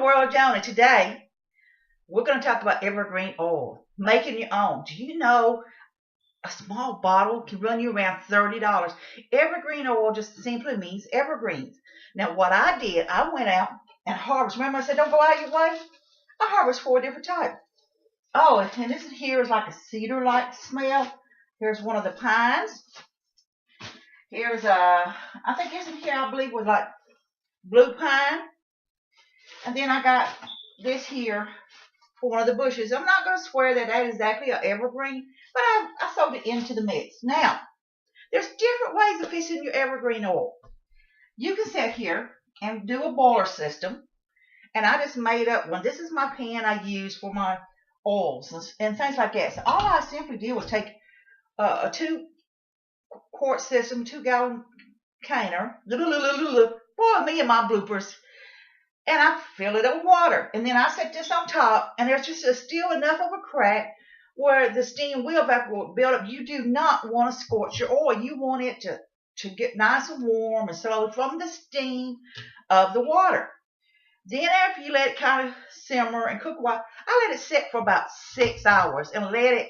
World Joan, and today we're going to talk about evergreen oil, making your own. Do you know a small bottle can run you around $30? Evergreen oil just simply means evergreens. Now, what I did, I went out and harvested. Remember, I said don't go out your way. I harvest 4 different types. Oh, and this here is like a cedar-like smell. Here's one of the pines. Here's I think this in here I believe was like blue pine. And then I got this here for one of the bushes. I'm not going to swear that that is exactly an evergreen, but I sold it into the mix. Now, there's different ways of fixing your evergreen oil. You can sit here and do a boiler system. And I just made up one. This is my pan I use for my oils and things like that. So all I simply did was take a 2-quart system, 2-gallon canner. Boy, me and my bloopers. And I fill it up with water. And then I set this on top, and there's just still enough of a crack where the steam will build up. You do not want to scorch your oil. You want it to get nice and warm and slowly from the steam of the water. Then after you let it kind of simmer and cook a while, I let it sit for about 6 hours and let it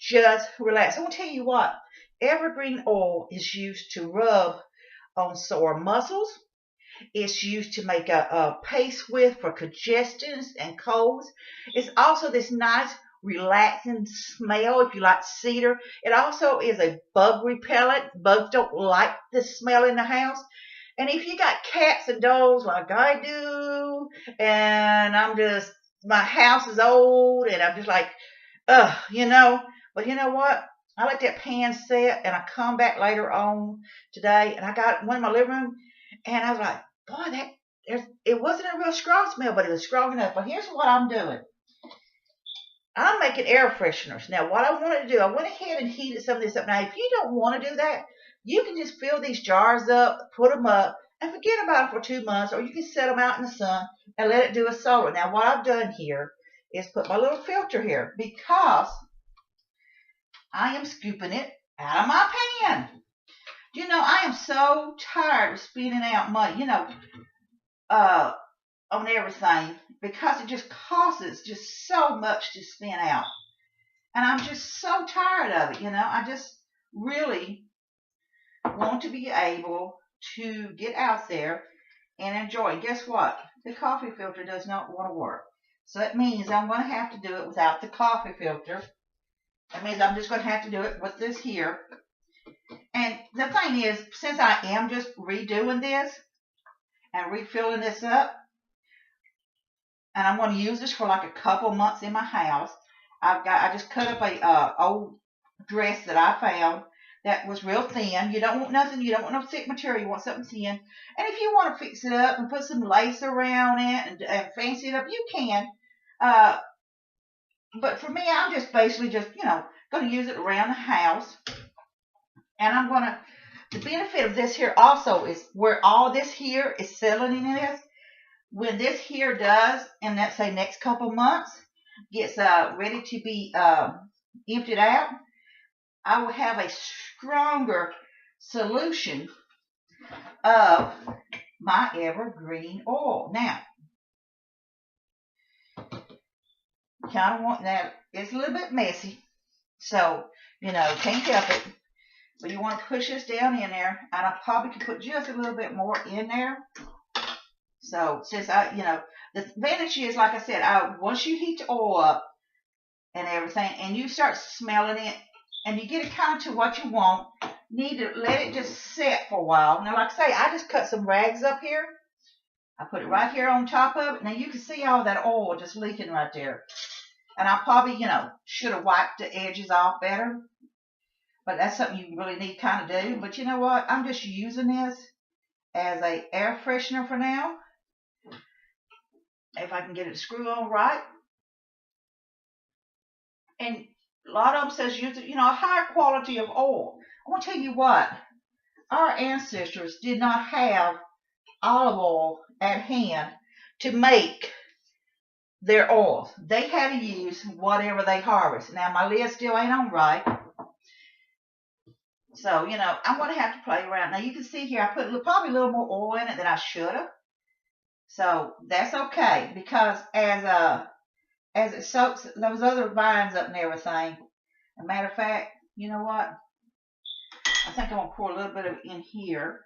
just relax. I'm going to tell you what, evergreen oil is used to rub on sore muscles. It's used to make a paste with for congestions and colds. It's also this nice relaxing smell if you like cedar. It also is a bug repellent. Bugs don't like the smell in the house. And if you got cats and dogs like I do, and my house is old, and I'm just like, but you know what? I let that pan set, and I come back later on today, and I got one in my living room, and I was like, boy, it wasn't a real strong smell, but it was strong enough. But here's what I'm doing. I'm making air fresheners. Now, what I wanted to do, I went ahead and heated some of this up. Now, if you don't want to do that, you can just fill these jars up, put them up, and forget about it for 2 months, or you can set them out in the sun and let it do a solar. Now, what I've done here is put my little filter here because I am scooping it out of my pan. You know, I am so tired of spinning out money, on everything because it just costs just so much to spin out. And I'm just so tired of it, I just really want to be able to get out there and enjoy. And guess what? The coffee filter does not want to work. So that means I'm going to have to do it without the coffee filter. That means I'm just going to have to do it with this here. And the thing is, since I am just redoing this and refilling this up, and I'm going to use this for like a couple months in my house, I just cut up a old dress that I found that was real thin. You don't want nothing. You don't want no thick material. You want something thin. And if you want to fix it up and put some lace around it and fancy it up, you can. But for me, I'm just basically going to use it around the house. And I'm going to, the benefit of this here also is where all this here is settling in this. When this here does, in let's say next couple months, gets ready to be emptied out, I will have a stronger solution of my evergreen oil. Now, kind of want that. It's a little bit messy, so can't help it. But you want to push this down in there, and I probably could put just a little bit more in there. So since the advantage is, like I said, once you heat the oil up and everything, and you start smelling it, and you get it kind of to what you want, need to let it just sit for a while. Now, like I say, I just cut some rags up here. I put it right here on top of it. Now, you can see all that oil just leaking right there. And I probably, should have wiped the edges off better. But that's something you really need to kind of do. But you know what? I'm just using this as an air freshener for now. If I can get it to screw on right. And a lot of them says use a higher quality of oil. I want to tell you what. Our ancestors did not have olive oil at hand to make their oils. They had to use whatever they harvest. Now, my lid still ain't on right. So, I'm going to have to play around. Now, you can see here, I put probably a little more oil in it than I should have. So that's okay because as it soaks those other vines up and everything. As a matter of fact, you know what? I think I'm gonna pour a little bit of it in here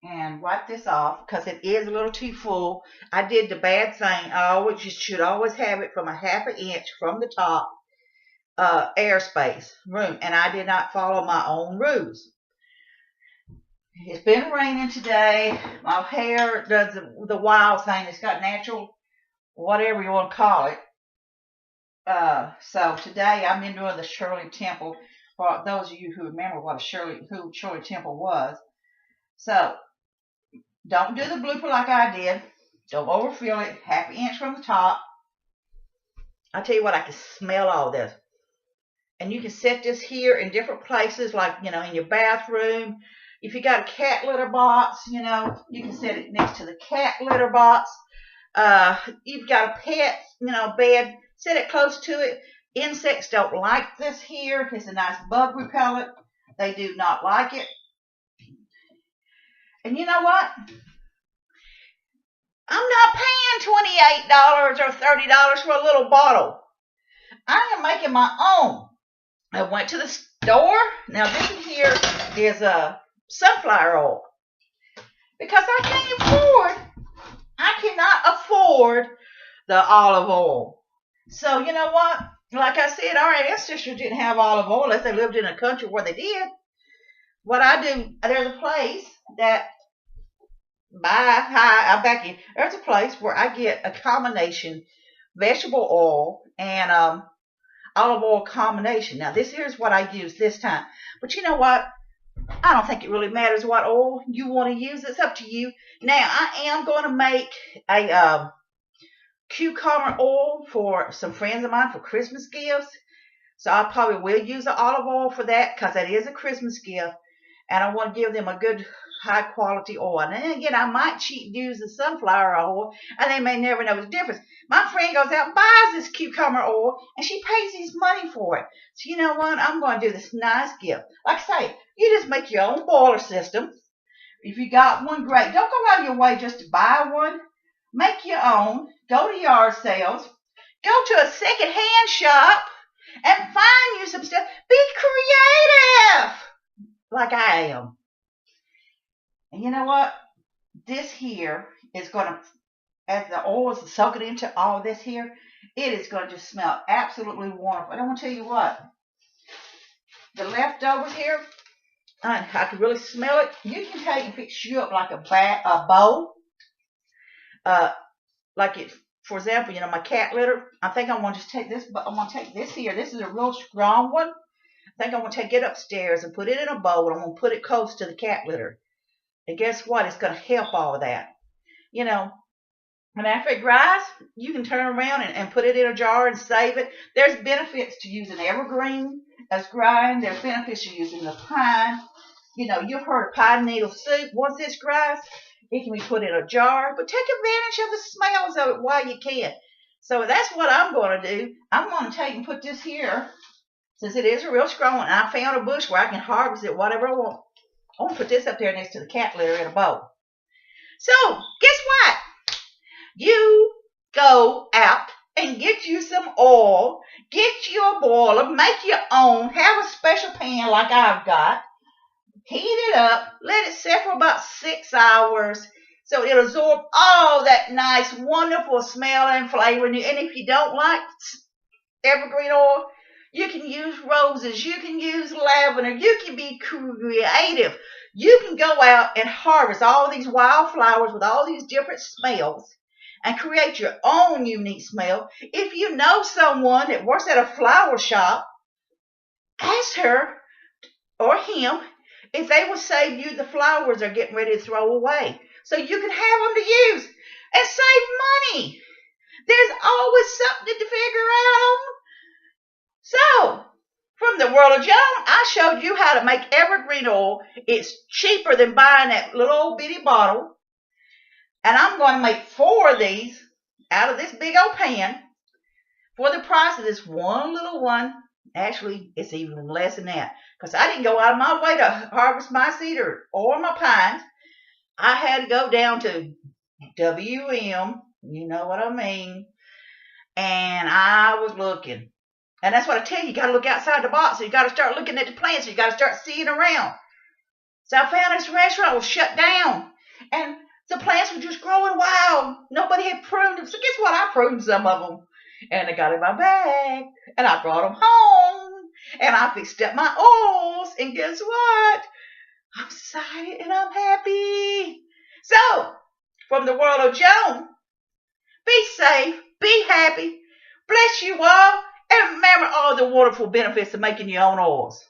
and wipe this off because it is a little too full. I did the bad thing. You should always have it from a half an inch from the top airspace room, and I did not follow my own rules. It's been raining today. My hair does the wild thing. It's got natural, whatever you want to call it. So today I've been doing the Shirley Temple. For those of you who remember what who Shirley Temple was. So don't do the blooper like I did. Don't overfill it. Half an inch from the top. I tell you what, I can smell all this. And you can set this here in different places, like, in your bathroom. If you got a cat litter box, you can set it next to the cat litter box. You've got a pet, bed, set it close to it. Insects don't like this here. It's a nice bug repellent. They do not like it. And you know what? I'm not paying $28 or $30 for a little bottle. I am making my own. I went to the store. Now this here is a sunflower oil because I cannot afford the olive oil. So you know what? Like I said, our ancestors didn't have olive oil unless they lived in a country where they did. What I do, there's a place that there's a place where I get a combination vegetable oil and olive oil combination. Now this here's what I use this time. But you know what? I don't think it really matters what oil you want to use. It's up to you. Now I am going to make a cucumber oil for some friends of mine for Christmas gifts. So I probably will use the olive oil for that because that is a Christmas gift. And I want to give them a good high quality oil. And then again, I might use the sunflower oil and they may never know the difference. My friend goes out and buys this cucumber oil and she pays his money for it. So you know what? I'm going to do this nice gift. Like I say, you just make your own boiler system. If you got one, great. Don't go out of your way just to buy one. Make your own. Go to yard sales. Go to a second-hand shop and find you some stuff. Be creative like I am. And you know what? This here is going to, as the oil is soaking into all this here, it is going to just smell absolutely wonderful. And I'm going to tell you what, the leftovers here, I can really smell it. You can take and fix you up like a bowl. Like it, for example, my cat litter. I think I want to just take this, but I'm going to take this here. This is a real strong one. I think I'm going to take it upstairs and put it in a bowl. And I'm going to put it close to the cat litter. And guess what? It's going to help all of that. And after it dries, you can turn around and put it in a jar and save it. There's benefits to using evergreen as drying. There's benefits to using the pine. You've heard of pine needle soup. Once this dries, it can be put in a jar. But take advantage of the smells of it while you can. So that's what I'm going to do. I'm going to take and put this here, since it is a real strong one. And I found a bush where I can harvest it, whatever I want. I'm going to put this up there next to the cat litter in a bowl. So, guess what? You go out and get you some oil. Get you a boiler. Make your own. Have a special pan like I've got. Heat it up. Let it sit for about 6 hours so it'll absorb all that nice, wonderful smell and flavor. And if you don't like evergreen oil, you can use roses. You can use lavender. You can be creative. You can go out and harvest all these wildflowers with all these different smells and create your own unique smell. If you know someone that works at a flower shop, ask her or him if they will save you the flowers they're getting ready to throw away so you can have them to use and save money. There's always something to figure out. So, from the world of Joan, I showed you how to make evergreen oil. It's cheaper than buying that little old bitty bottle. And I'm going to make 4 of these out of this big old pan for the price of this one little one. Actually, it's even less than that because I didn't go out of my way to harvest my cedar or my pines. I had to go down to WM, you know what I mean. And I was looking. And that's what I tell you. You got to look outside the box. You got to start looking at the plants. You got to start seeing around. So I found this restaurant was shut down. And the plants were just growing wild. Nobody had pruned them. So guess what? I pruned some of them. And I got in my bag. And I brought them home. And I fixed up my oils. And guess what? I'm excited and I'm happy. So, from the world of Joan, be safe, be happy, bless you all, and remember all the wonderful benefits of making your own oils.